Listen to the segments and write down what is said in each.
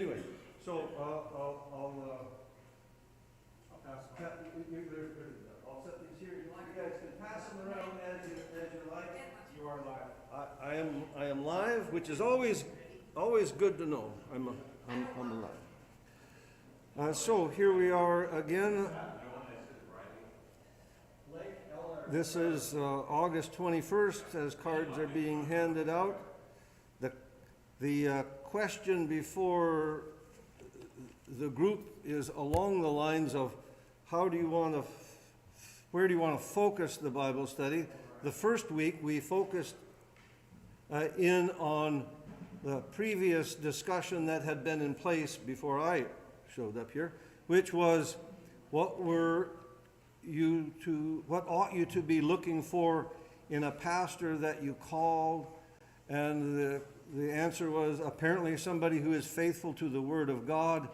Anyway, so I'll pass. I'll set these here. You guys can pass them around as you like. You are live. I am live, which is always good to know. I'm alive. So here we are again. This is August 21st, as cards are being handed out. The question before the group is along the lines of where do you want to focus the Bible study? The first week we focused in on the previous discussion that had been in place before I showed up here, which was what ought you to be looking for in a pastor that you called, and the answer was apparently somebody who is faithful to the Word of God.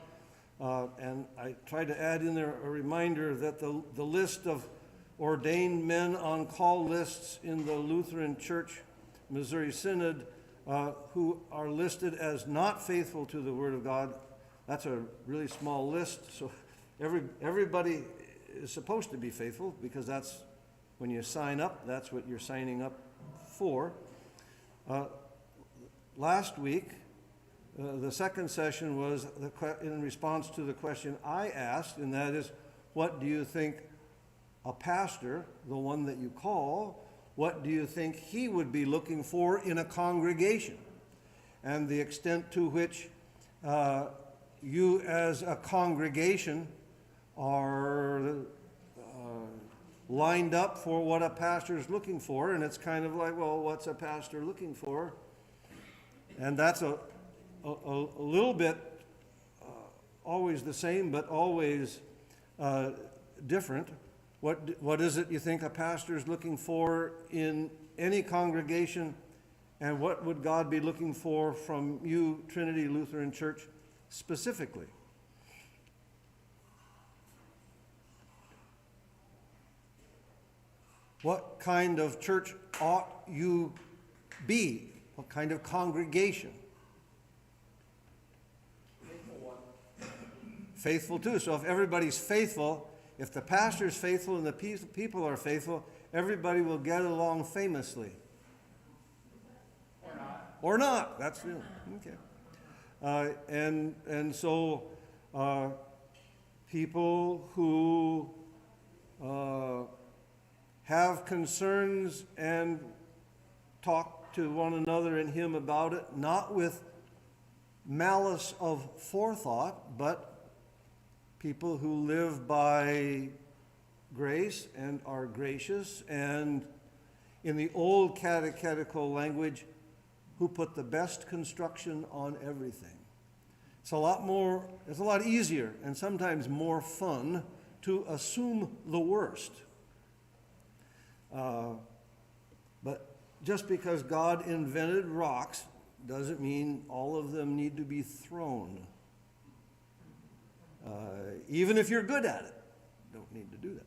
And I tried to add in there a reminder that the list of ordained men on call lists in the Lutheran Church Missouri Synod who are listed as not faithful to the Word of God, that's a really small list. So everybody is supposed to be faithful, because that's when you sign up, that's what you're signing up for. Last week, the second session was in response to the question I asked, and that is, what do you think a pastor, the one that you call, what do you think he would be looking for in a congregation? And the extent to which you as a congregation are lined up for what a pastor is looking for. And it's kind of like, well, what's a pastor looking for? And that's a little bit always the same, but always different. What is it you think a pastor is looking for in any congregation, and what would God be looking for from you, Trinity Lutheran Church, specifically? What kind of church ought you be? What kind of congregation? Faithful one. Faithful too. So if everybody's faithful, if the pastor is faithful and the people are faithful, everybody will get along famously. Or not. Or not. That's okay. And so people who have concerns and talk to one another and him about it, not with malice of forethought, but people who live by grace and are gracious, and in the old catechetical language, who put the best construction on everything. It's a lot easier and sometimes more fun to assume the worst. But just because God invented rocks doesn't mean all of them need to be thrown. Even if you're good at it, don't need to do that.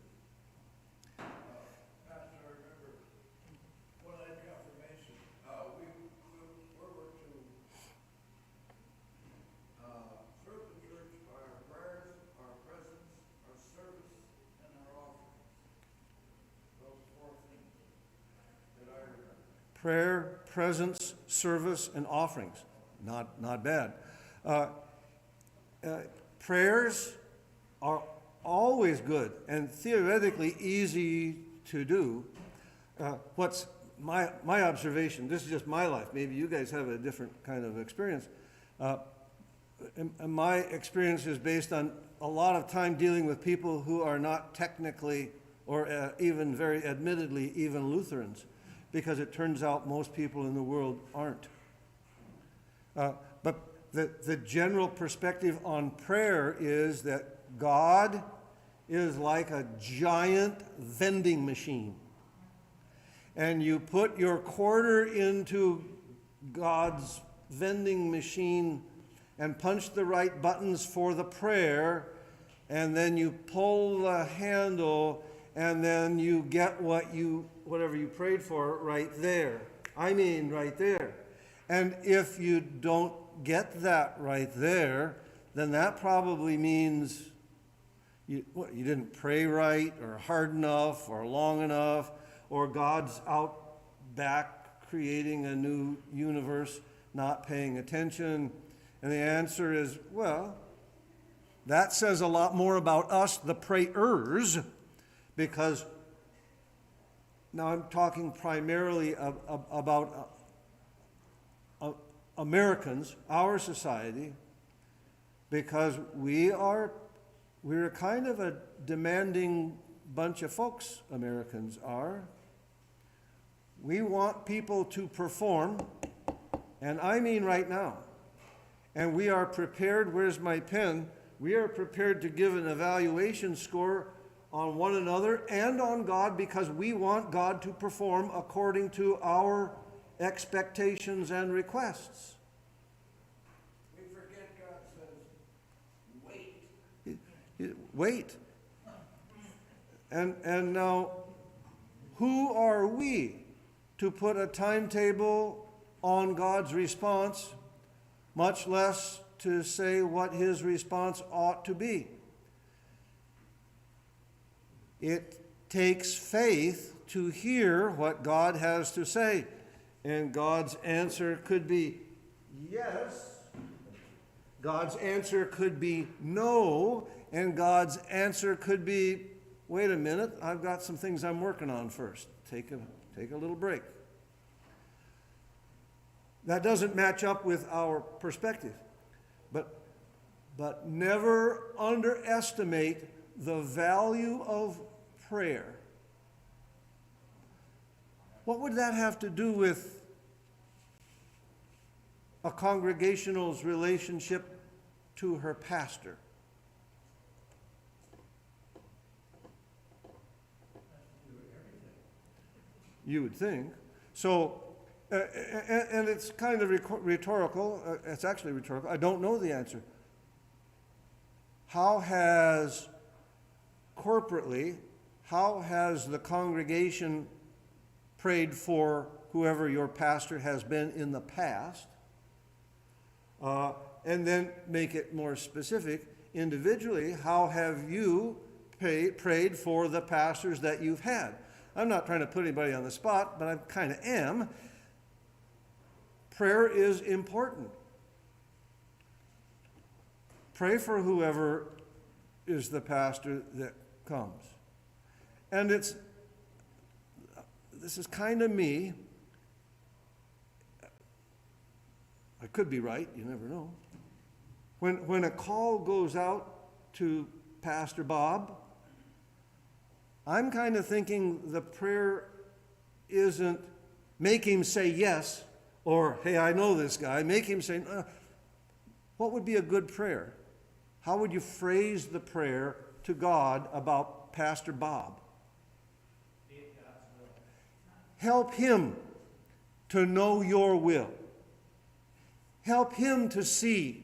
Pastor, I remember when I had confirmation, we were to serve the church by our prayers, our presence, our service, and our offerings. Those four things that I remember. Prayer, presence, service, and offerings. Not bad. Prayers are always good and theoretically easy to do. What's my observation, this is just my life, maybe you guys have a different kind of experience. And my experience is based on a lot of time dealing with people who are not technically or even very admittedly even Lutherans, because it turns out most people in the world aren't. But the general perspective on prayer is that God is like a giant vending machine. And you put your quarter into God's vending machine and punch the right buttons for the prayer, and then you pull the handle, and then you get whatever you prayed for right there. I mean right there. And if you don't get that right there, then that probably means you didn't pray right, or hard enough, or long enough, or God's out back creating a new universe, not paying attention. And the answer is, well, that says a lot more about us, the prayers, because now I'm talking primarily about Americans, our society, because we're kind of a demanding bunch of folks, Americans are. We want people to perform, and I mean right now. And we are prepared, where's my pen? We are prepared to give an evaluation score on one another and on God because we want God to perform according to our expectations and requests. We forget God says, wait. Wait. And now, who are we to put a timetable on God's response, much less to say what his response ought to be? It takes faith to hear what God has to say. And God's answer could be yes. God's answer could be no. And God's answer could be, wait a minute, I've got some things I'm working on first. Take a little break. That doesn't match up with our perspective. But never underestimate the value of prayer. What would that have to do with a congregational's relationship to her pastor? You would think. So, and it's kind of rhetorical. It's actually rhetorical. I don't know the answer. How has the congregation prayed for whoever your pastor has been in the past? And then make it more specific. Individually, how have you prayed for the pastors that you've had? I'm not trying to put anybody on the spot, but I kind of am. Prayer is important. Pray for whoever is the pastor that comes. And this is kind of me. I could be right, you never know. When a call goes out to Pastor Bob, I'm kind of thinking the prayer isn't make him say yes, or hey, I know this guy. Make him say, what would be a good prayer? How would you phrase the prayer to God about Pastor Bob? Help him to know your will. Help him to see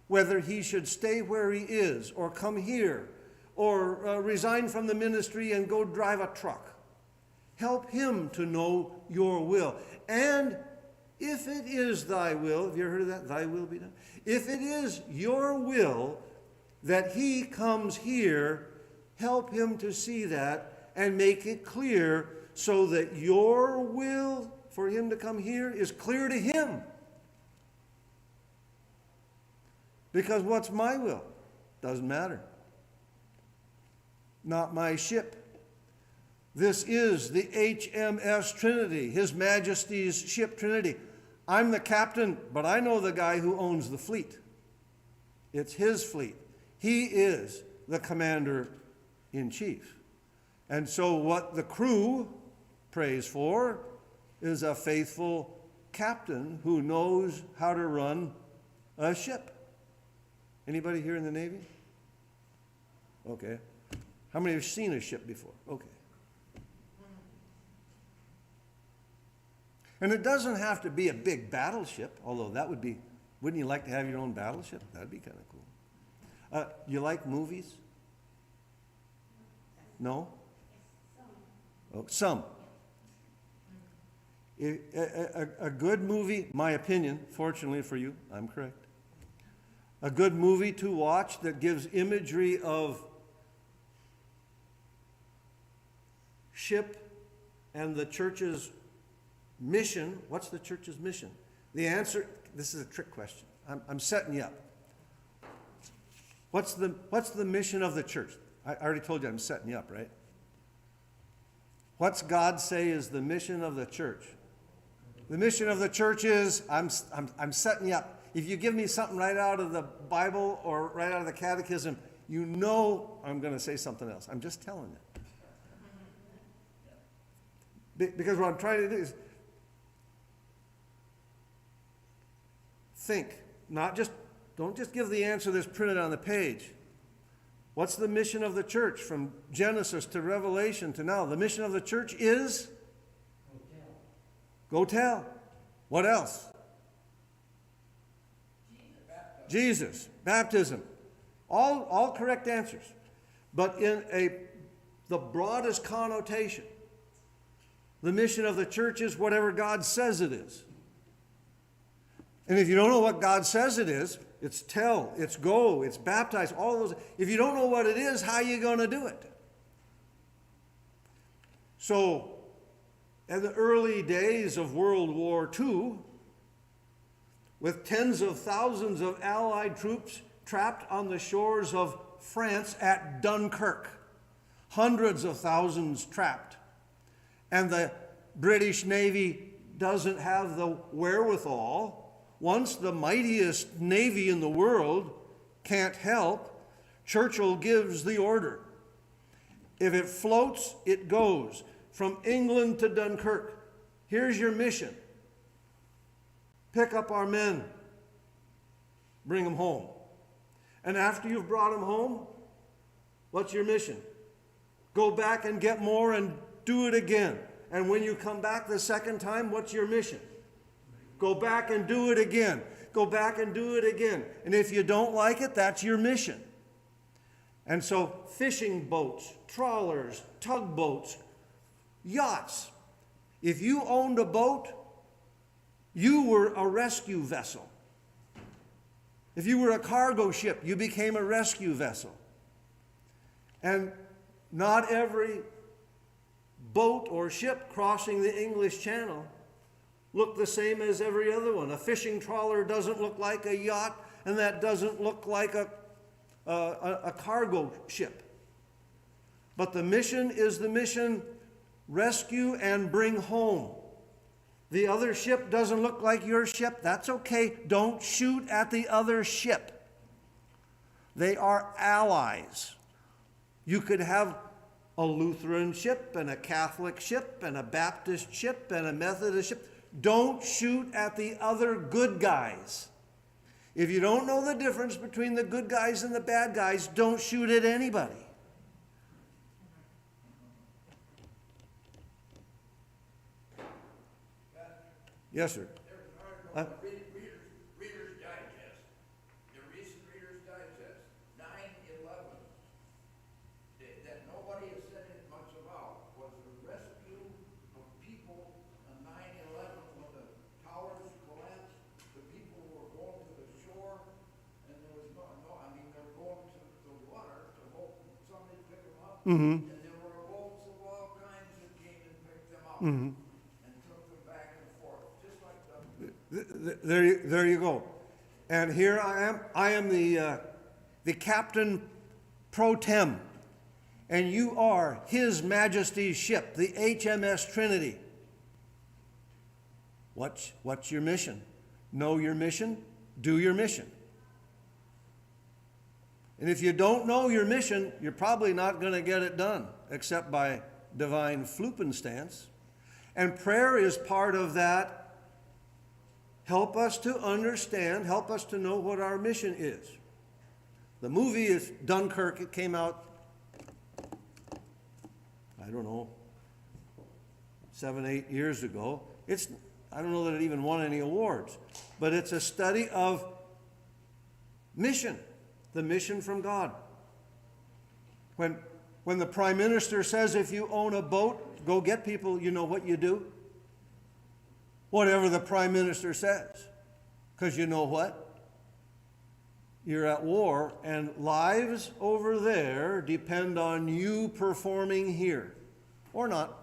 whether he should stay where he is or come here or resign from the ministry and go drive a truck. Help him to know your will. And if it is thy will, have you ever heard of that? Thy will be done. If it is your will that he comes here, help him to see that and make it clear so that your will for him to come here is clear to him. Because what's my will? Doesn't matter. Not my ship. This is the HMS Trinity, His Majesty's ship Trinity. I'm the captain, but I know the guy who owns the fleet. It's his fleet. He is the commander-in-chief. And so what the crew prays for is a faithful captain who knows how to run a ship. Anybody here in the Navy? Okay. How many have seen a ship before? Okay. And it doesn't have to be a big battleship, although that would be, wouldn't you like to have your own battleship? That'd be kind of cool. You like movies? No? Oh, some. A good movie, my opinion, fortunately for you, I'm correct. A good movie to watch that gives imagery of ship and the church's mission. What's the church's mission? The answer, this is a trick question. I'm setting you up. What's the mission of the church? I already told you I'm setting you up, right? What's God say is the mission of the church? The mission of the church is, I'm setting you up. If you give me something right out of the Bible or right out of the catechism, you know I'm going to say something else. I'm just telling you. Because what I'm trying to do is think, don't just give the answer that's printed on the page. What's the mission of the church from Genesis to Revelation to now? The mission of the church is? Go tell. What else? Jesus. Baptism. All correct answers. But in the broadest connotation, the mission of the church is whatever God says it is. And if you don't know what God says it is, it's tell, it's go, it's baptize, all those. If you don't know what it is, how are you going to do it? So, in the early days of World War II, with tens of thousands of Allied troops trapped on the shores of France at Dunkirk, hundreds of thousands trapped, and the British Navy doesn't have the wherewithal. Once the mightiest navy in the world can't help, Churchill gives the order. If it floats, it goes. From England to Dunkirk, here's your mission. Pick up our men, bring them home. And after you've brought them home, what's your mission? Go back and get more and do it again. And when you come back the second time, what's your mission? Go back and do it again. Go back and do it again. And if you don't like it, that's your mission. And so fishing boats, trawlers, tugboats, yachts. If you owned a boat, you were a rescue vessel. If you were a cargo ship, you became a rescue vessel. And not every boat or ship crossing the English Channel look the same as every other one. A fishing trawler doesn't look like a yacht, and that doesn't look like a cargo ship. But the mission is the mission: rescue and bring home. The other ship doesn't look like your ship. That's okay. Don't shoot at the other ship. They are allies. You could have a Lutheran ship and a Catholic ship and a Baptist ship and a Methodist ship. Don't shoot at the other good guys. If you don't know the difference between the good guys and the bad guys, don't shoot at anybody. Yes, sir. There's an article in Reader's Digest, the recent Reader's Digest, 9/11, that nobody has said it much about, was the rescue of people on 9/11 when the towers collapsed. The people were going to the shore, and there was they're going to the water to hope somebody pick them up. Mm-hmm. And there were boats of all kinds that came and picked them up. Mm-hmm. There you go. And here I am the captain pro tem, and you are His Majesty's ship, the HMS Trinity. What's your mission? Know your mission, do your mission. And if you don't know your mission, you're probably not going to get it done, except by divine floopenstance. And prayer is part of that. Help us to understand, help us to know what our mission is. The movie is Dunkirk. It came out, I don't know, 7, 8 years ago. I don't know that it even won any awards, but it's a study of mission, the mission from God. When the Prime Minister says, if you own a boat, go get people, you know what you do? whatever the prime minister says. Because you know what? You're at war, and lives over there depend on you performing here. Or not.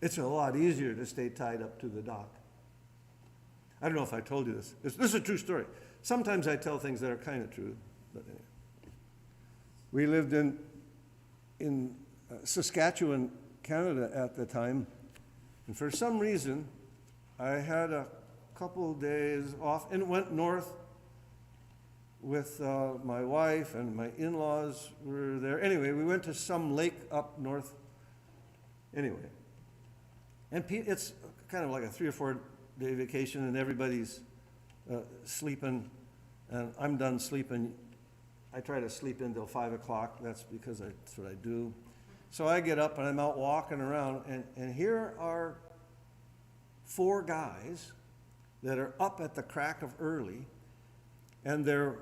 It's a lot easier to stay tied up to the dock. I don't know if I told you this. This is a true story. Sometimes I tell things that are kind of true. But anyway. We lived in Saskatchewan, Canada at the time. And for some reason, I had a couple of days off and went north with my wife, and my in-laws were there. Anyway, we went to some lake up north. Anyway. And it's kind of like a 3 or 4 day vacation, and everybody's sleeping, and I'm done sleeping. I try to sleep until 5 o'clock. That's because that's what I do. So I get up and I'm out walking around, and here are 4 guys that are up at the crack of early, and they're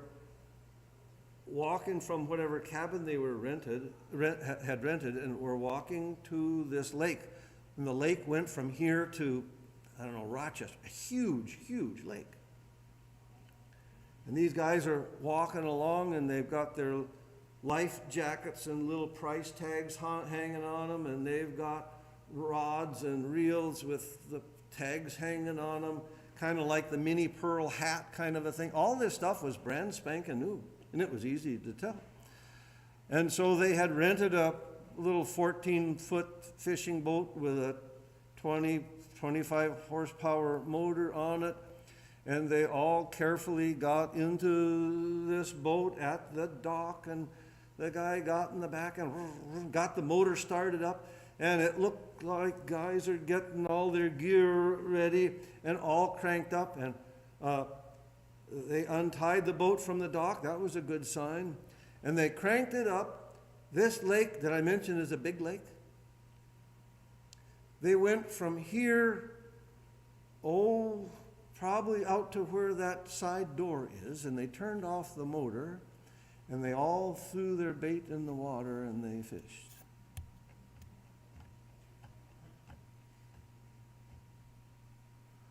walking from whatever cabin they were had rented, and were walking to this lake. And the lake went from here to, I don't know, Rochester, a huge, huge lake. And these guys are walking along, and they've got their life jackets and little price tags hanging on them, and they've got rods and reels with the tags hanging on them, kind of like the mini pearl hat kind of a thing. All this stuff was brand spanking new, and it was easy to tell. And so they had rented a little 14-foot fishing boat with a 25 horsepower motor on it, and they all carefully got into this boat at the dock, and the guy got in the back and got the motor started up, and it looked like guys are getting all their gear ready and all cranked up, and they untied the boat from the dock. That was a good sign. And they cranked it up. This lake that I mentioned is a big lake. They went from here, probably out to where that side door is, and they turned off the motor, and they all threw their bait in the water, and they fished.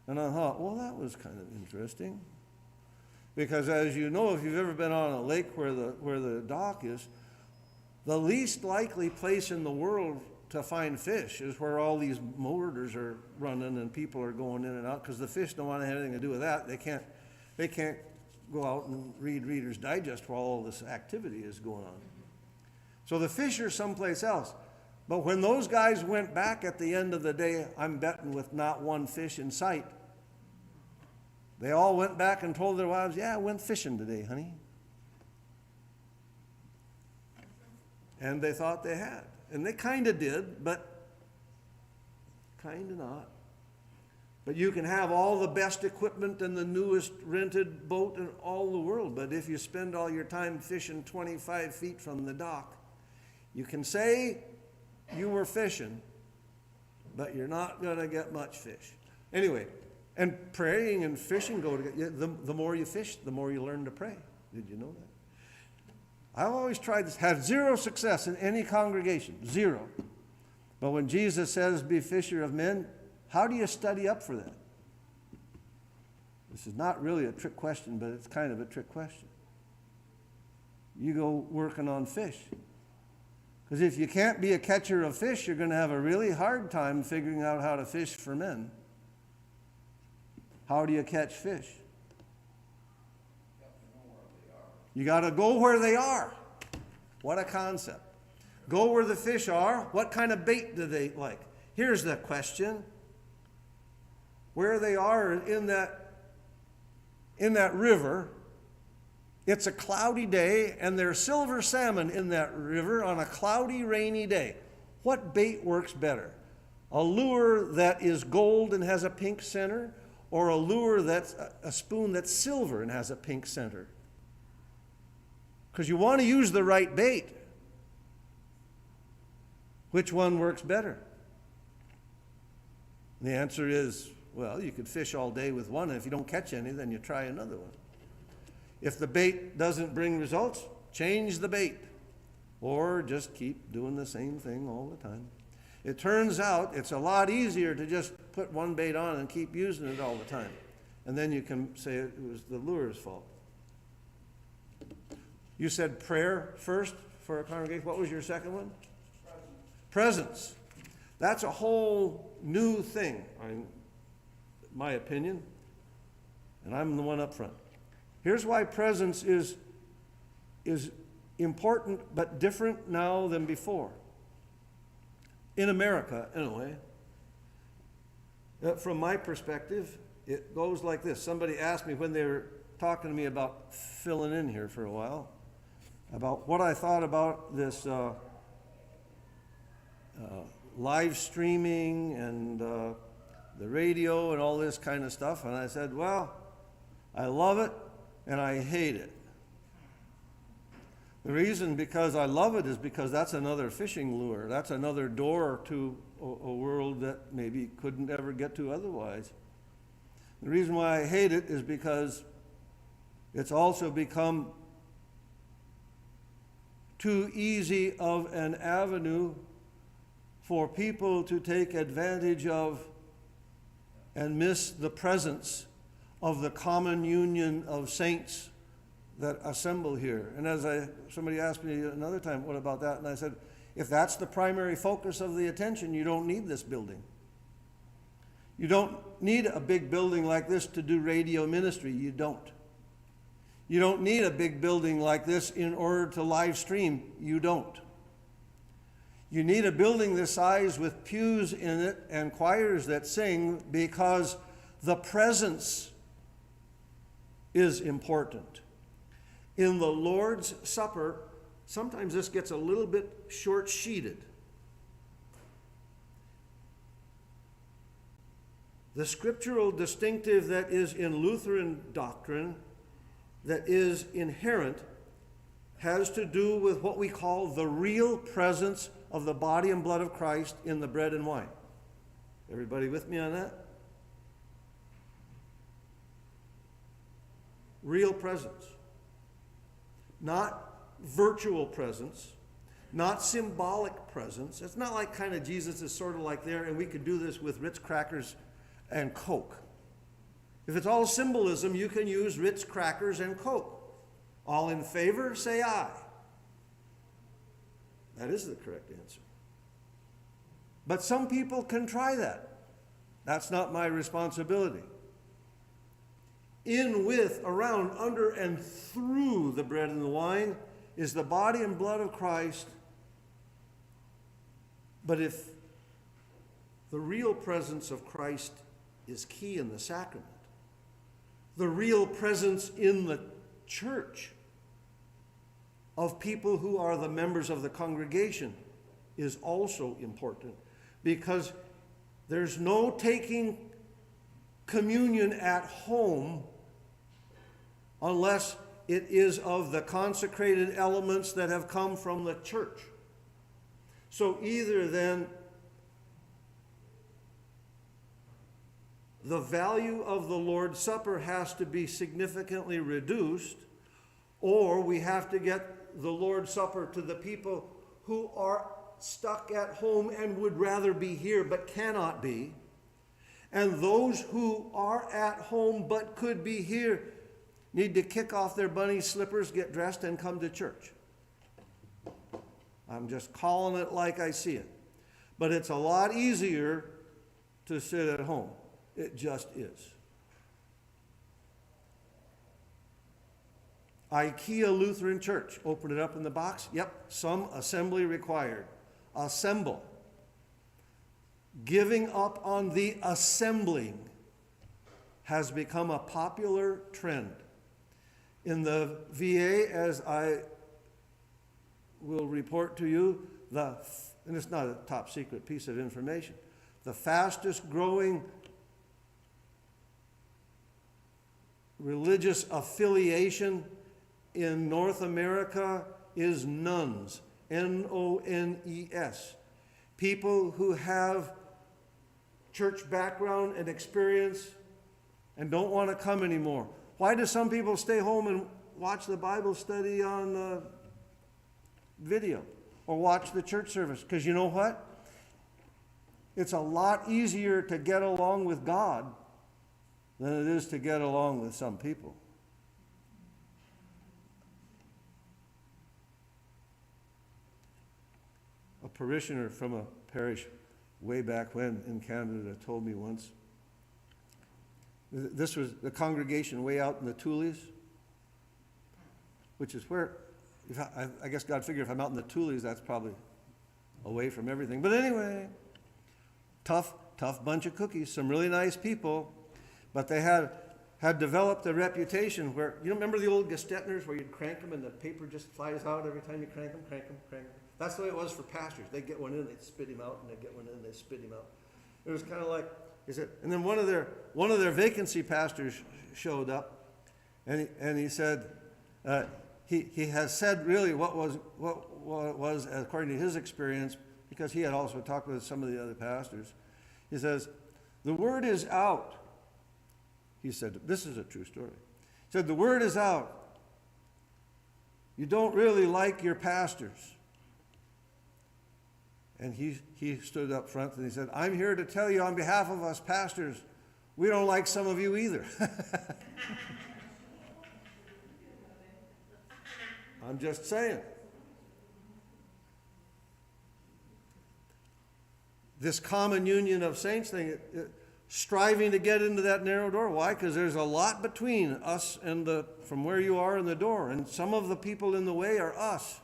And I thought, well, that was kind of interesting. Because as you know, if you've ever been on a lake where the dock is, the least likely place in the world to find fish is where all these motors are running and people are going in and out, because the fish don't want to have anything to do with that. They can't go out and read Reader's Digest while all this activity is going on. So the fish are someplace else. But when those guys went back at the end of the day, I'm betting with not one fish in sight, they all went back and told their wives, yeah, I went fishing today, honey. And they thought they had. And they kind of did, but kind of not. But you can have all the best equipment and the newest rented boat in all the world, but if you spend all your time fishing 25 feet from the dock, you can say you were fishing, but you're not going to get much fish. Anyway, and praying and fishing go together. The more you fish, the more you learn to pray. Did you know that? I've always tried this, had 0 success in any congregation, 0. But when Jesus says, be fisher of men, how do you study up for that? This is not really a trick question, but it's kind of a trick question. You go working on fish. Because if you can't be a catcher of fish, you're going to have a really hard time figuring out how to fish for men. How do you catch fish? You got to go where they are. What a concept. Go where the fish are. What kind of bait do they like? Here's the question. Where they are in that river, it's a cloudy day, and there's silver salmon in that river on a cloudy, rainy day. What bait works better? A lure that is gold and has a pink center, or a lure that's a spoon that's silver and has a pink center? Because you want to use the right bait. Which one works better? And the answer is, well, you could fish all day with one, and if you don't catch any, then you try another one. If the bait doesn't bring results, change the bait. Or just keep doing the same thing all the time. It turns out it's a lot easier to just put one bait on and keep using it all the time. And then you can say it was the lure's fault. You said prayer first for a congregation. What was your second one? Presence. That's a whole new thing, in my opinion. And I'm the one up front. Here's why presence is important but different now than before. In America, anyway, from my perspective, it goes like this. Somebody asked me when they were talking to me about filling in here for a while, about what I thought about this live streaming and the radio and all this kind of stuff. And I said, well, I love it and I hate it. The reason because I love it is because that's another fishing lure. That's another door to a world that maybe couldn't ever get to otherwise. The reason why I hate it is because it's also become too easy of an avenue for people to take advantage of and miss the presence of the common union of saints that assemble here. And as somebody asked me another time, what about that? And I said, if that's the primary focus of the attention, you don't need this building. You don't need a big building like this to do radio ministry. You don't. You don't need a big building like this in order to live stream. You don't. You need a building this size with pews in it and choirs that sing because the presence is important. In the Lord's Supper, sometimes this gets a little bit short-sheeted. The scriptural distinctive that is in Lutheran doctrine, that is inherent, has to do with what we call the real presence of the body and blood of Christ in the bread and wine. Everybody with me on that? Real presence. Not virtual presence, not symbolic presence. It's not like kind of Jesus is sort of like there and we could do this with Ritz crackers and Coke. If it's all symbolism, you can use Ritz crackers and Coke. All in favor, say aye. That is the correct answer. But some people can try that. That's not my responsibility. In, with, around, under, and through the bread and the wine is the body and blood of Christ. But if the real presence of Christ is key in the sacrament, the real presence in the church of people who are the members of the congregation is also important, because there's no taking communion at home unless it is of the consecrated elements that have come from the church. So either then the value of the Lord's Supper has to be significantly reduced, or we have to get the Lord's Supper to the people who are stuck at home and would rather be here but cannot be. And those who are at home but could be here need to kick off their bunny slippers, get dressed, and come to church. I'm just calling it like I see it. But it's a lot easier to sit at home. It just is. IKEA Lutheran Church. Open it up in the box. Yep, some assembly required. Assemble. Giving up on the assembling has become a popular trend. In the VA, as I will report to you, and it's not a top secret piece of information, the fastest growing religious affiliation in North America is nuns, N-O-N-E-S. People who have church background and experience and don't want to come anymore. Why do some people stay home and watch the Bible study on video or watch the church service? Because you know what? It's a lot easier to get along with God than it is to get along with some people. A parishioner from a parish way back when in Canada told me once, this was the congregation way out in the Tulies, which is where, I guess God figured if I'm out in the Tulies, that's probably away from everything. But anyway, tough bunch of cookies, some really nice people, but they had developed a reputation where, you remember the old Gestetners where you'd crank them and the paper just flies out every time you crank them? That's the way it was for pastors. They'd get one in, they'd spit him out, and they'd get one in, they'd spit him out. It was kind of like, and then one of their vacancy pastors showed up, and he said, he has said really what was according to his experience, because he had also talked with some of the other pastors. He says, the word is out. He said, this is a true story. He said, the word is out. You don't really like your pastors. And he stood up front and he said, I'm here to tell you on behalf of us pastors, we don't like some of you either. I'm just saying. This common union of saints thing, striving to get into that narrow door. Why? Because there's a lot between us and from where you are and the door. And some of the people in the way are us.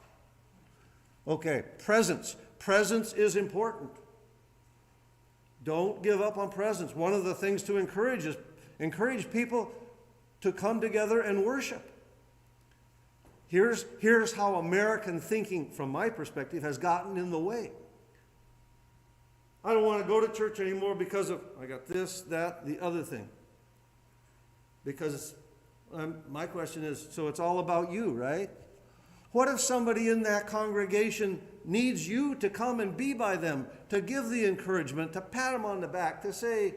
Okay, presence. Presence is important. Don't give up on presence. One of the things to encourage is encourage people to come together and worship. Here's how American thinking, from my perspective, has gotten in the way. I don't want to go to church anymore because of, I got this, that, the other thing. Because my question is, so it's all about you, right? What if somebody in that congregation needs you to come and be by them, to give the encouragement, to pat them on the back, to say,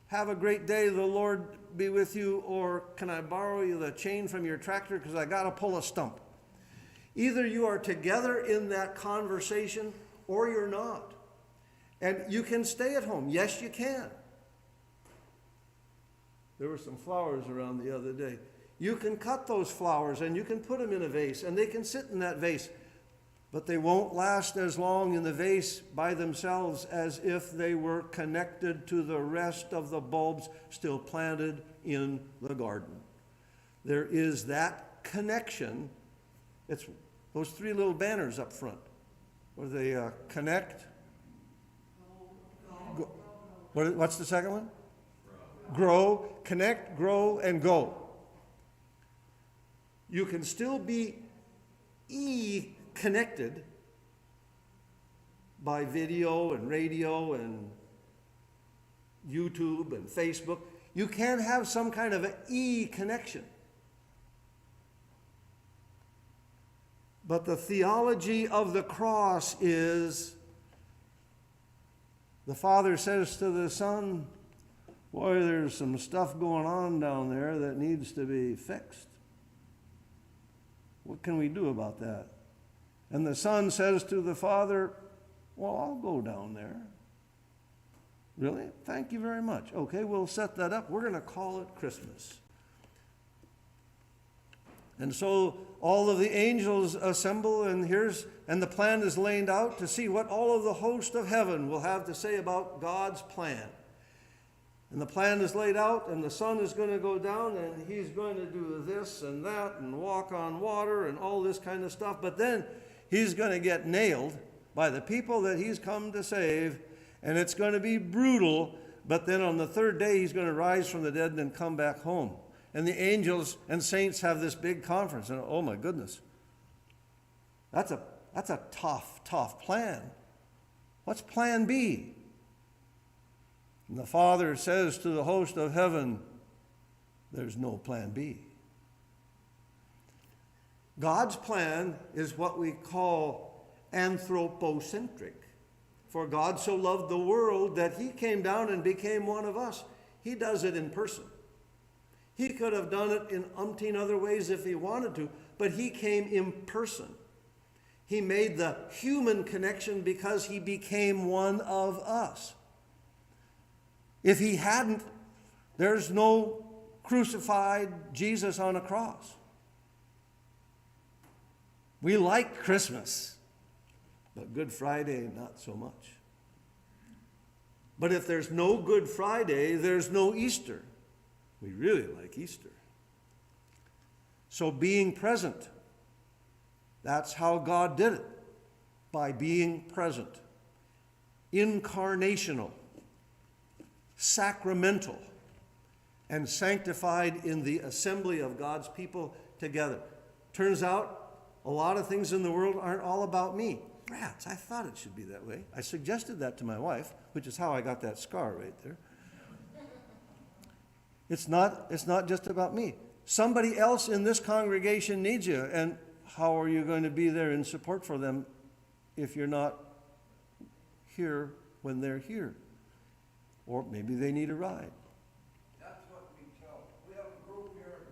have a great day, the Lord be with you, or can I borrow you the chain from your tractor because I got to pull a stump? Either you are together in that conversation or you're not. And you can stay at home. Yes, you can. There were some flowers around the other day. You can cut those flowers and you can put them in a vase and they can sit in that vase. But they won't last as long in the vase by themselves as if they were connected to the rest of the bulbs still planted in the garden. There is that connection. It's those three little banners up front where they connect. Go. What's the second one? Grow, connect, grow, and go. You can still be connected by video and radio and YouTube and Facebook. You can have some kind of an connection. But the theology of the cross is the Father says to the Son, boy, there's some stuff going on down there that needs to be fixed. What can we do about that? And the Son says to the Father, well, I'll go down there. Really? Thank you very much. Okay, we'll set that up. We're going to call it Christmas. And so all of the angels assemble, and the plan is laid out to see what all of the host of heaven will have to say about God's plan. And the plan is laid out, and the Son is going to go down, and he's going to do this and that, and walk on water, and all this kind of stuff. But then he's going to get nailed by the people that he's come to save, and it's going to be brutal. But then on the third day, he's going to rise from the dead and then come back home. And the angels and saints have this big conference, and oh my goodness, that's a tough plan. What's plan B? And the Father says to the host of heaven, there's no plan B. God's plan is what we call anthropocentric. For God so loved the world that he came down and became one of us. He does it in person. He could have done it in umpteen other ways if he wanted to, but he came in person. He made the human connection because he became one of us. If he hadn't, there's no crucified Jesus on a cross. We like Christmas, but Good Friday, not so much. But if there's no Good Friday, there's no Easter. We really like Easter. So being present, that's how God did it, by being present. Incarnational, sacramental, and sanctified in the assembly of God's people together. Turns out, a lot of things in the world aren't all about me. Rats, I thought it should be that way. I suggested that to my wife, which is how I got that scar right there. It's not just about me. Somebody else in this congregation needs you, and how are you going to be there in support for them if you're not here when they're here? Or maybe they need a ride. That's what we tell. We have a group here,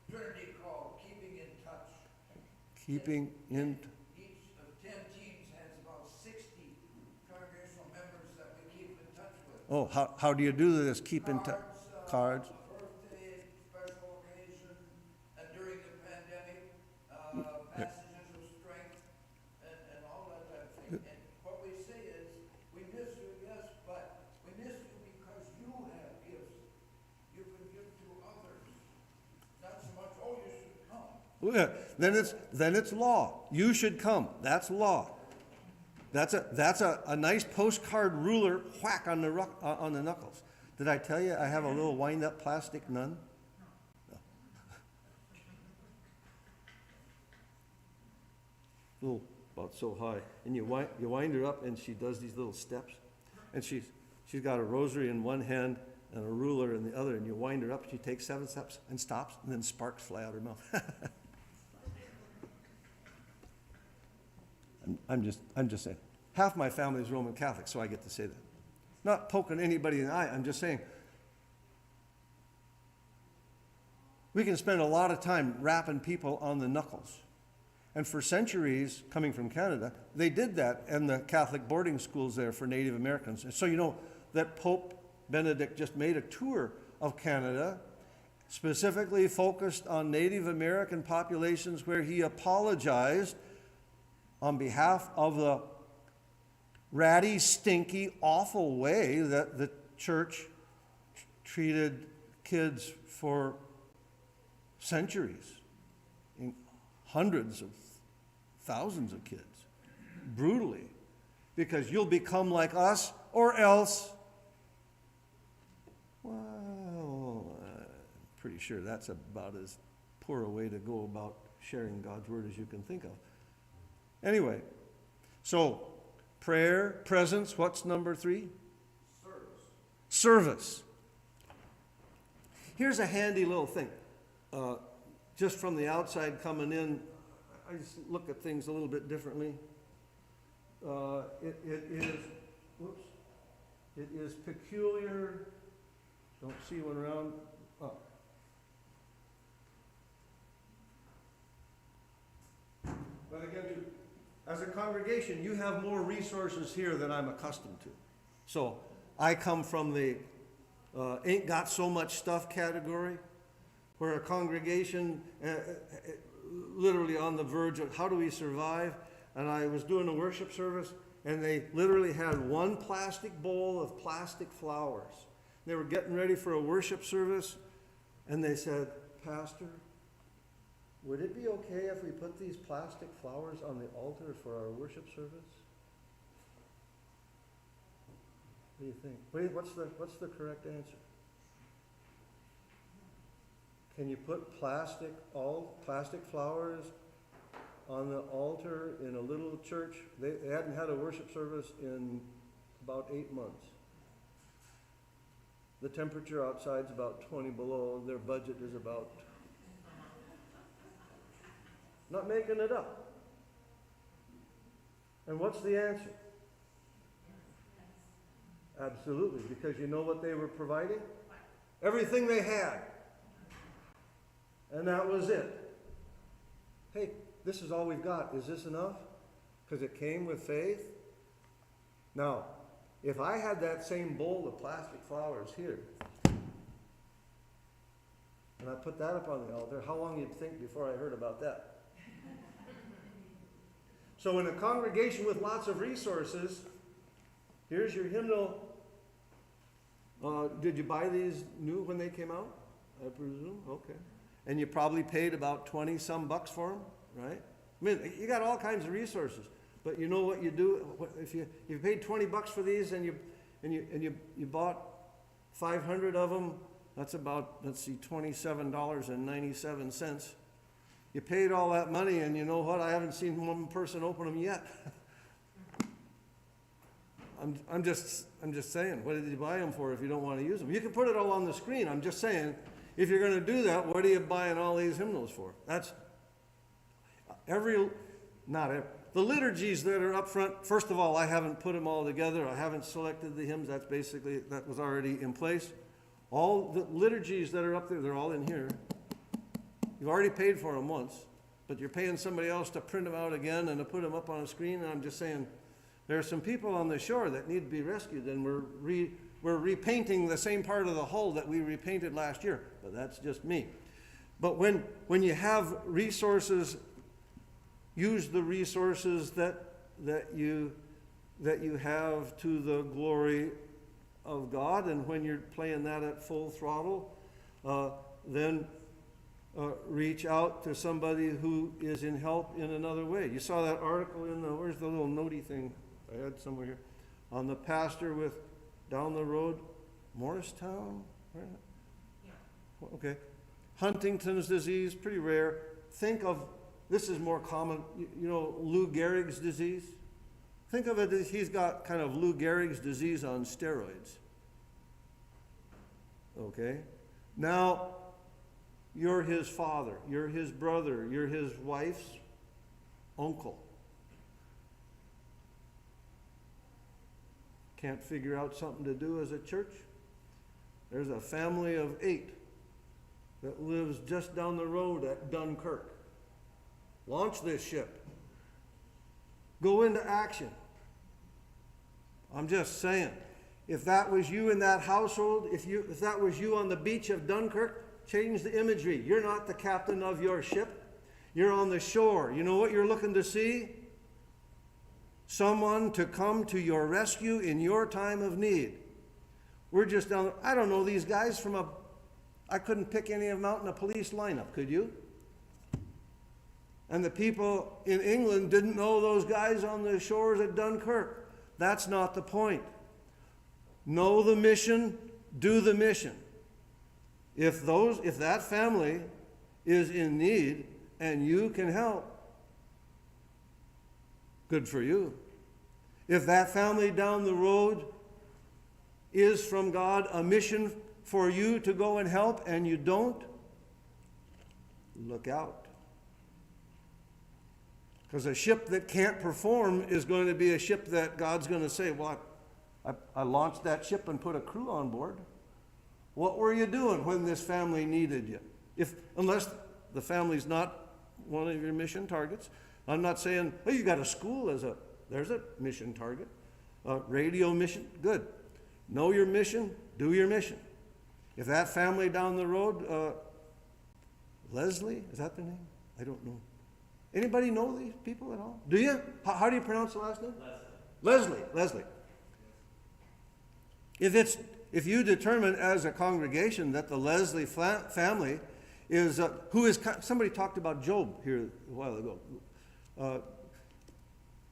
Trinity, called Keeping in Touch. Keeping in. Each of 10 teams has about 60 congregational members that we keep in touch with. Oh, how do you do this? Keep in touch. Cards. Birthday, special occasion, and during the pandemic, passages of strength, and all that type of thing. And what we say is, we miss you, yes, but we miss you because you have gifts you can give to others. Not so much, oh, you should come. Yeah, then it's law. You should come. That's law. That's a nice postcard ruler whack on the knuckles. Did I tell you I have a little wind-up plastic nun? No. Little, about so high, and you wind her up, and she does these little steps, and she's got a rosary in one hand and a ruler in the other, and you wind her up. She takes 7 steps and stops, and then sparks fly out her mouth. I'm just saying. Half my family is Roman Catholic, so I get to say that. Not poking anybody in the eye. I'm just saying, we can spend a lot of time rapping people on the knuckles. And for centuries, coming from Canada, they did that in the Catholic boarding schools there for Native Americans. And so you know that Pope Benedict just made a tour of Canada, specifically focused on Native American populations, where he apologized on behalf of the ratty, stinky, awful way that the church treated kids for centuries, hundreds of thousands of kids, brutally, because you'll become like us or else. Well, I'm pretty sure that's about as poor a way to go about sharing God's word as you can think of. Anyway, so prayer, presence, what's number 3? Service. Here's a handy little thing. Just from the outside coming in, I just look at things a little bit differently. It is peculiar. Don't see one around. Oh. But again, as a congregation, you have more resources here than I'm accustomed to. So I come from the ain't got so much stuff category, where a congregation literally on the verge of how do we survive? And I was doing a worship service, and they literally had one plastic bowl of plastic flowers. They were getting ready for a worship service, and they said, "Pastor, would it be okay if we put these plastic flowers on the altar for our worship service?" What do you think? What's the correct answer? Can you put plastic flowers on the altar in a little church? They hadn't had a worship service in about 8 months. The temperature outside's about 20 below. Their budget is about... Not making it up. And what's the answer? Absolutely, because you know what they were providing? Everything they had. And that was it. Hey, this is all we've got. Is this enough? Because it came with faith. Now, If I had that same bowl of plastic flowers here, and I put that up on the altar, how long you'd think before I heard about that? So in a congregation with lots of resources, here's your hymnal. Did you buy these new when they came out? I presume, okay. And you probably paid about 20 some bucks for them, right? I mean, you got all kinds of resources. But you know what you do? If you paid 20 bucks for these and you bought 500 of them, that's about, let's see, $27.97. You paid all that money, and you know what? I haven't seen one person open them yet. I'm just saying, what did you buy them for if you don't want to use them? You can put it all on the screen. I'm just saying, if you're going to do that, what are you buying all these hymnals for? That's the liturgies that are up front. First of all, I haven't put them all together. I haven't selected the hymns. That was already in place. All the liturgies that are up there, they're all in here. You've already paid for them once, but you're paying somebody else to print them out again and to put them up on a screen. And I'm just saying, there are some people on the shore that need to be rescued, and we're repainting the same part of the hull that we repainted last year. But that's just me. But when you have resources, use the resources that you have to the glory of God. And when you're playing that at full throttle, then reach out to somebody who is in help in another way. You saw that article in where's the little notey thing I had somewhere here, on the pastor with down the road, Morristown? Where? Yeah. Okay. Huntington's disease, pretty rare. Think of, this is more common, you know, Lou Gehrig's disease? Think of it as he's got kind of Lou Gehrig's disease on steroids. Okay? Now, you're his father, you're his brother, you're his wife's uncle. Can't figure out something to do as a church? There's a family of 8 that lives just down the road at Dunkirk. Launch this ship. Go into action. I'm just saying, if that was you in that household, if that was you on the beach of Dunkirk, change the imagery. You're not the captain of your ship. You're on the shore. You know what you're looking to see? Someone to come to your rescue in your time of need. We're just down there. I don't know these guys I couldn't pick any of them out in a police lineup, could you? And the people in England didn't know those guys on the shores at Dunkirk. That's not the point. Know the mission, do the mission. If that family is in need and you can help, good for you. If that family down the road is from God a mission for you to go and help and you don't, look out. Because a ship that can't perform is going to be a ship that God's going to say, well, I launched that ship and put a crew on board. What were you doing when this family needed you? Unless the family's not one of your mission targets. I'm not saying, oh, you got a school there's a mission target. Radio mission, good. Know your mission, do your mission. If that family down the road, Leslie, is that the name? I don't know. Anybody know these people at all? Do you? How do you pronounce the last name? Leslie. If you determine as a congregation that the Leslie family is, somebody talked about Job here a while ago.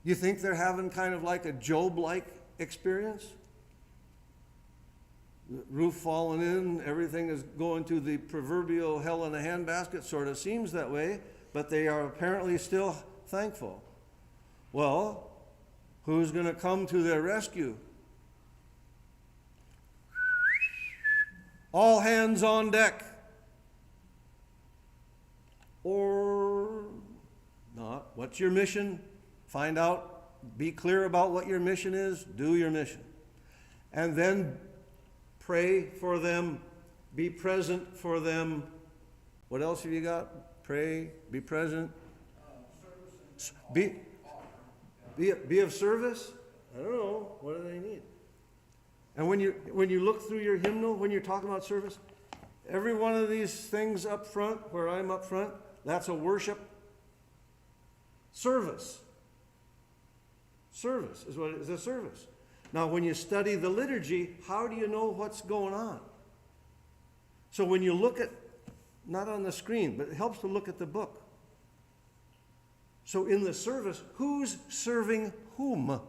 You think they're having kind of like a Job-like experience? The roof falling in, everything is going to the proverbial hell in a handbasket, sort of seems that way, but they are apparently still thankful. Well, who's going to come to their rescue? All hands on deck. Or not. What's your mission? Find out, be clear about what your mission is, do your mission. And then pray for them, be present for them. What else have you got? Pray, be present. Be of service? I don't know. What do they need? And when you look through your hymnal, when you're talking about service, every one of these things up front, where I'm up front, that's a worship service. Service is what it is, a service. Now, when you study the liturgy, how do you know what's going on? So when you look at, not on the screen, but it helps to look at the book. So in the service, who's serving whom?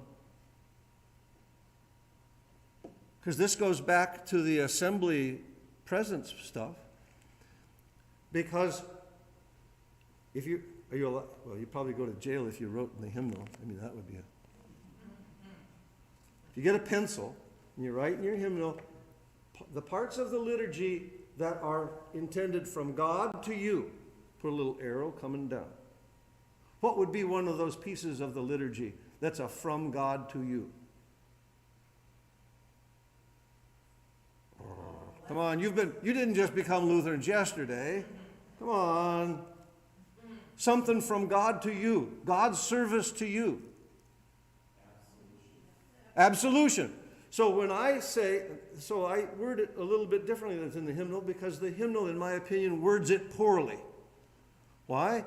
Because this goes back to the assembly presence stuff. Because if you, well, you'd probably go to jail if you wrote in the hymnal. I mean, that would be if you get a pencil and you write in your hymnal, the parts of the liturgy that are intended from God to you, put a little arrow coming down. What would be one of those pieces of the liturgy that's a from God to you? Come on, you didn't just become Lutherans yesterday. Come on. Something from God to you. God's service to you. Absolution. So when I say, so I word it a little bit differently than it's in the hymnal, because the hymnal, in my opinion, words it poorly. Why?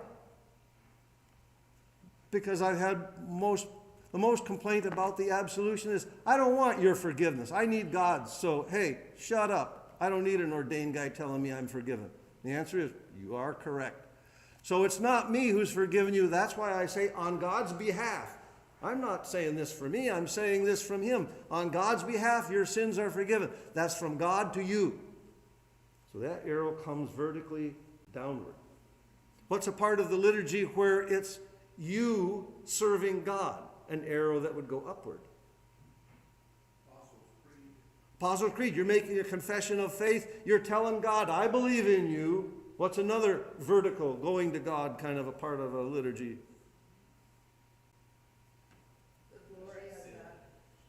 Because I've had the most complaint about the absolution is, I don't want your forgiveness. I need God's. So, hey, shut up. I don't need an ordained guy telling me I'm forgiven. The answer is, you are correct. So it's not me who's forgiven you. That's why I say on God's behalf. I'm not saying this for me. I'm saying this from him. On God's behalf, your sins are forgiven. That's from God to you. So that arrow comes vertically downward. What's a part of the liturgy where it's you serving God? An arrow that would go upward. Apostles' Creed. You're making a confession of faith. You're telling God, I believe in you. What's another vertical, going to God kind of a part of a liturgy? The glory of God.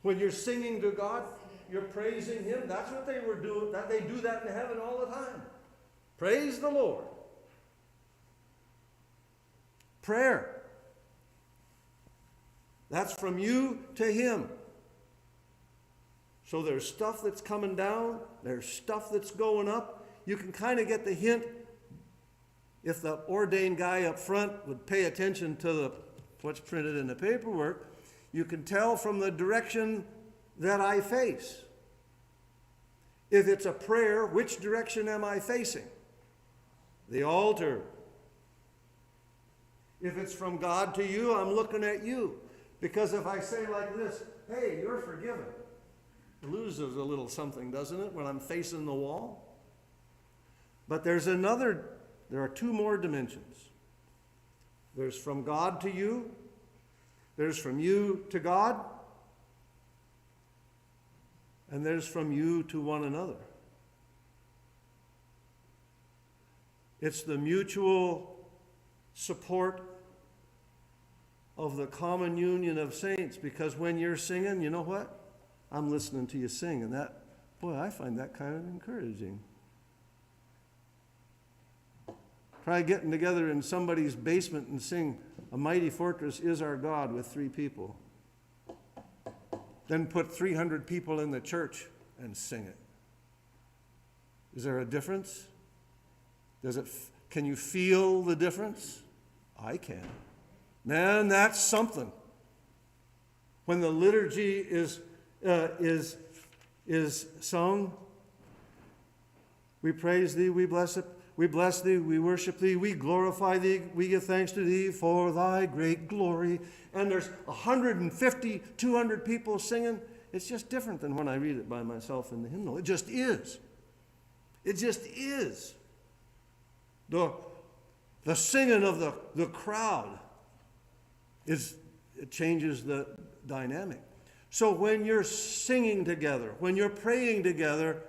When you're singing to God, you're praising him. That's what they were doing. They do that in heaven all the time. Praise the Lord. Prayer. That's from you to him. So there's stuff that's coming down. There's stuff that's going up. You can kind of get the hint. If the ordained guy up front would pay attention to what's printed in the paperwork, you can tell from the direction that I face. If it's a prayer, which direction am I facing? The altar. If it's from God to you, I'm looking at you. Because if I say like this, hey, you're forgiven, it loses a little something, doesn't it, when I'm facing the wall? But there are two more dimensions. There's from God to you. There's from you to God. And there's from you to one another. It's the mutual support of the common union of saints, because when you're singing, you know what? I'm listening to you sing, and that, boy, I find that kind of encouraging. Try getting together in somebody's basement and sing "A Mighty Fortress is Our God" with 3 people. Then put 300 people in the church and sing it. Is there a difference? Can you feel the difference? I can. Man, that's something. When the liturgy is sung, we praise thee, we bless it. We bless thee, we worship thee, we glorify thee, we give thanks to thee for thy great glory. And there's 150, 200 people singing. It's just different than when I read it by myself in the hymnal. It just is. It just is. The singing of the crowd it changes the dynamic. So when you're singing together, when you're praying together,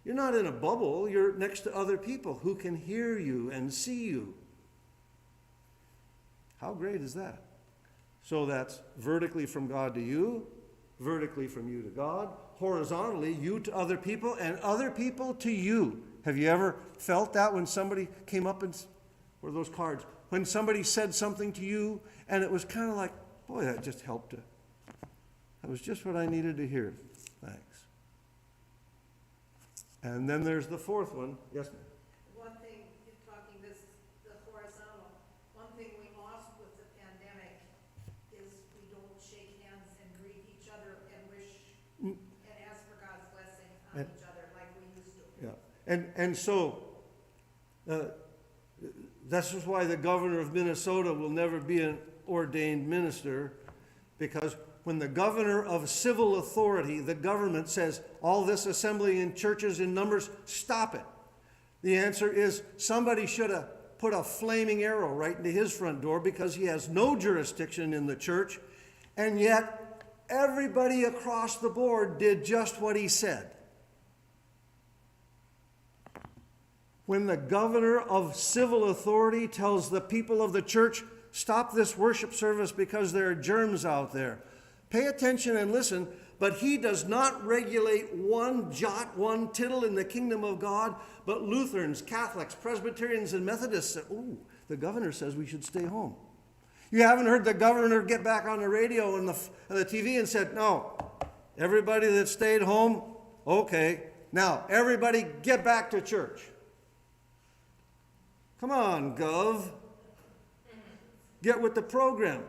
you're not in a bubble. You're next to other people who can hear you and see you. How great is that? So that's vertically from God to you, vertically from you to God, horizontally you to other people, and other people to you. Have you ever felt that when somebody came up and, or those cards, when somebody said something to you and it was kind of like, boy, that just helped. That was just what I needed to hear. Thanks. And then there's the fourth one. Yes, ma'am. One thing, you're talking this, the horizontal, one thing we lost with the pandemic is we don't shake hands and greet each other and wish and ask for God's blessing on each other like we used to. Yeah. And so, this is why the governor of Minnesota will never be an ordained minister, because when the governor of civil authority, the government, says all this assembly in churches in numbers, stop it. The answer is somebody should have put a flaming arrow right into his front door, because he has no jurisdiction in the church, and yet everybody across the board did just what he said. When the governor of civil authority tells the people of the church, stop this worship service because there are germs out there, pay attention and listen, but he does not regulate one jot, one tittle in the kingdom of God, but Lutherans, Catholics, Presbyterians, and Methodists say, ooh, the governor says we should stay home. You haven't heard the governor get back on the radio and the TV and said, no, everybody that stayed home, okay, now everybody get back to church. Come on, Gov. Get with the program.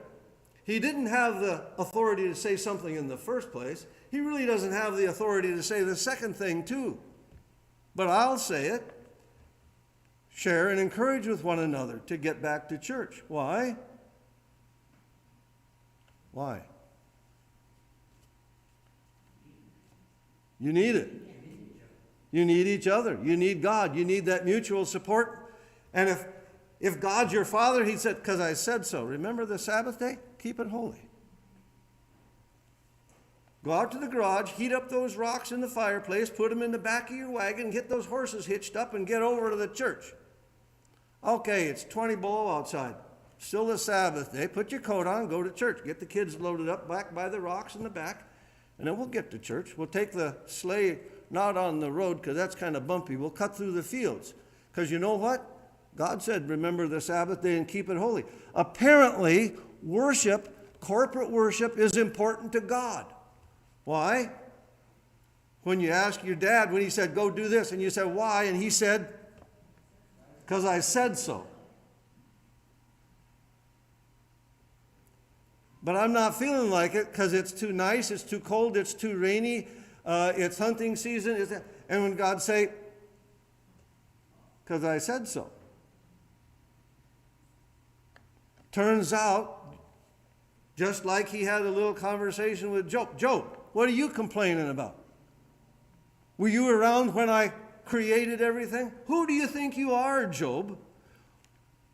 He didn't have the authority to say something in the first place. He really doesn't have the authority to say the second thing, too. But I'll say it. Share and encourage with one another to get back to church. Why? Why? You need it. You need each other. You need God. You need that mutual support. And if God's your father, he said, because I said so. Remember the Sabbath day? Keep it holy. Go out to the garage, heat up those rocks in the fireplace, put them in the back of your wagon, get those horses hitched up, and get over to the church. Okay, it's 20 below outside. Still the Sabbath day. Put your coat on, go to church. Get the kids loaded up back by the rocks in the back, and then we'll get to church. We'll take the sleigh not on the road because that's kind of bumpy. We'll cut through the fields. Because you know what? God said, remember the Sabbath day and keep it holy. Apparently, worship, corporate worship, is important to God. Why? When you ask your dad, when he said, go do this, and you said, why? And he said, because I said so. But I'm not feeling like it because it's too nice, it's too cold, it's too rainy, it's hunting season. And when God say, because I said so. Turns out, just like he had a little conversation with Job. Job, what are you complaining about? Were you around when I created everything? Who do you think you are, Job?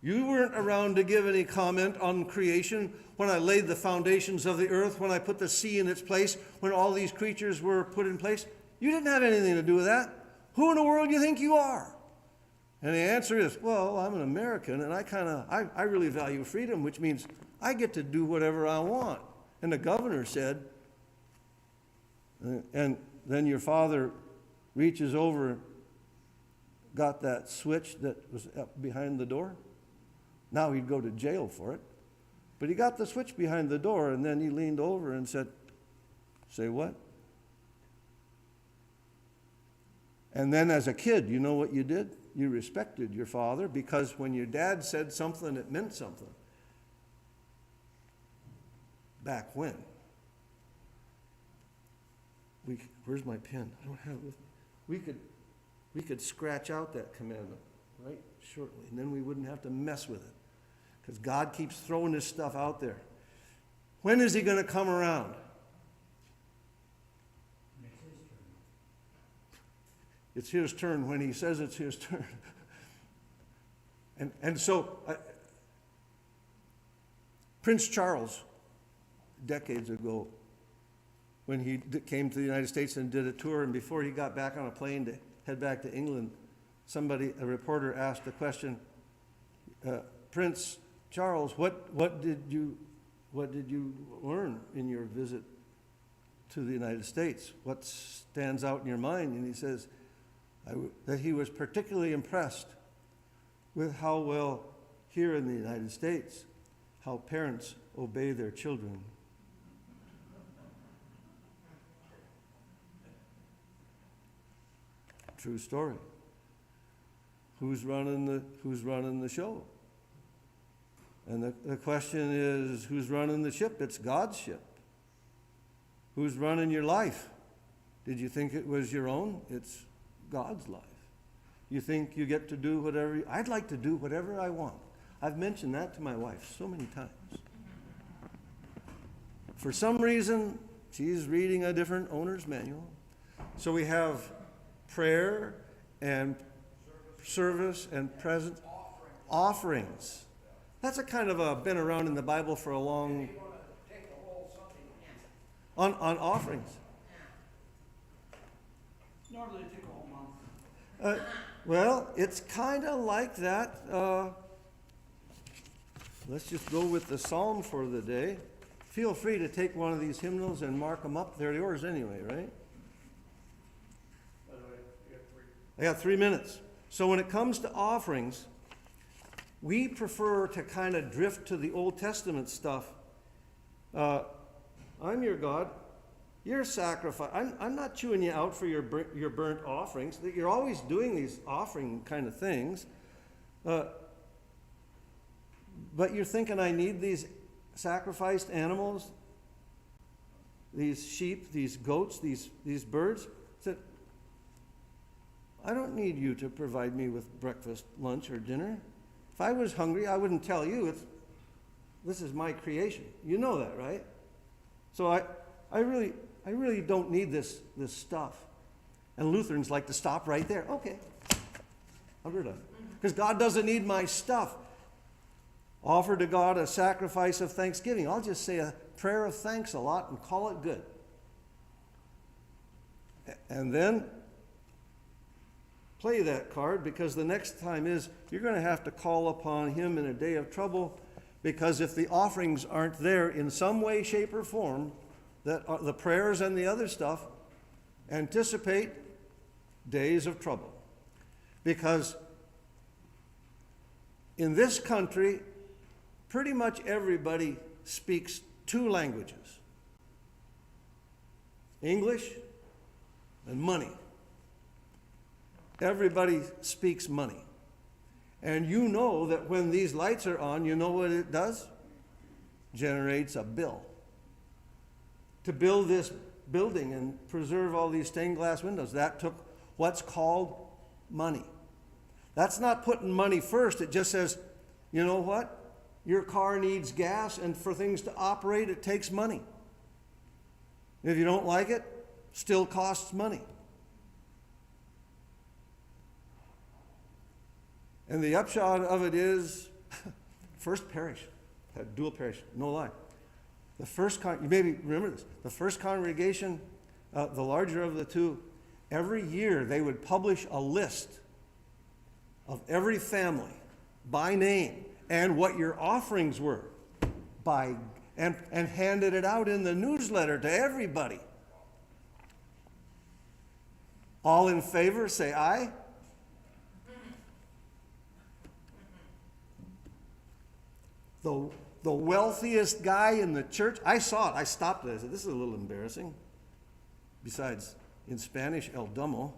You weren't around to give any comment on creation when I laid the foundations of the earth, when I put the sea in its place, when all these creatures were put in place. You didn't have anything to do with that. Who in the world do you think you are? And the answer is, well, I'm an American, and I really value freedom, which means I get to do whatever I want. And the governor said, and then your father reaches over, got that switch that was up behind the door. Now he'd go to jail for it. But he got the switch behind the door, and then he leaned over and said, say what? And then as a kid, you know what you did? You respected your father, because when your dad said something, it meant something. Back when? Where's my pen? I don't have it with me. We could scratch out that commandment, right, shortly, and then we wouldn't have to mess with it, because God keeps throwing this stuff out there. When is he going to come around? It's his turn when he says it's his turn. And so, Prince Charles, decades ago, when he came to the United States and did a tour, and before he got back on a plane to head back to England, a reporter asked the question, Prince Charles, what did you learn in your visit to the United States? What stands out in your mind? And he says that he was particularly impressed with how well here in the United States, how parents obey their children. True story. Who's running the show? And the question is, who's running the ship? It's God's ship. Who's running your life? Did you think it was your own? It's God's life. You think you get to do whatever I'd like to do whatever I want. I've mentioned that to my wife so many times. For some reason, she's reading a different owner's manual. So we have prayer and service and present offerings. That's a kind of been around in the Bible for a long. On offerings. Normally take a whole month. Well, it's kind of like that. Let's just go with the psalm for the day. Feel free to take one of these hymnals and mark them up. They're yours anyway, right? By the way, you have 3. I got 3 minutes. So when it comes to offerings, we prefer to kind of drift to the Old Testament stuff. I'm your God. Your sacrifice. I'm not chewing you out for your burnt offerings. You're always doing these offering kind of things. But you're thinking I need these sacrificed animals, these sheep, these goats, these birds. Said, I don't need you to provide me with breakfast, lunch, or dinner. If I was hungry, I wouldn't tell you. This is my creation. You know that, right? So I really don't need this stuff. And Lutherans like to stop right there. Okay, I'm done. Because God doesn't need my stuff. Offer to God a sacrifice of thanksgiving. I'll just say a prayer of thanks a lot and call it good. And then play that card, because the next time is you're going to have to call upon Him in a day of trouble, because if the offerings aren't there in some way, shape, or form, that the prayers and the other stuff, anticipate days of trouble. Because in this country, pretty much everybody speaks 2 languages: English and money. Everybody speaks money. And you know that when these lights are on, you know what it does? Generates a bill. To build this building and preserve all these stained glass windows, that took what's called money. That's not putting money first. It just says, you know what? Your car needs gas, and for things to operate, it takes money. If you don't like it, still costs money. And the upshot of it is, first parish, had dual parish, no lie. The first, you maybe remember this, the first congregation, the larger of the 2, every year they would publish a list of every family by name and what your offerings were and handed it out in the newsletter to everybody. All in favor, say aye. The wealthiest guy in the church, I saw it, I stopped it, I said, this is a little embarrassing. Besides, in Spanish, el domo.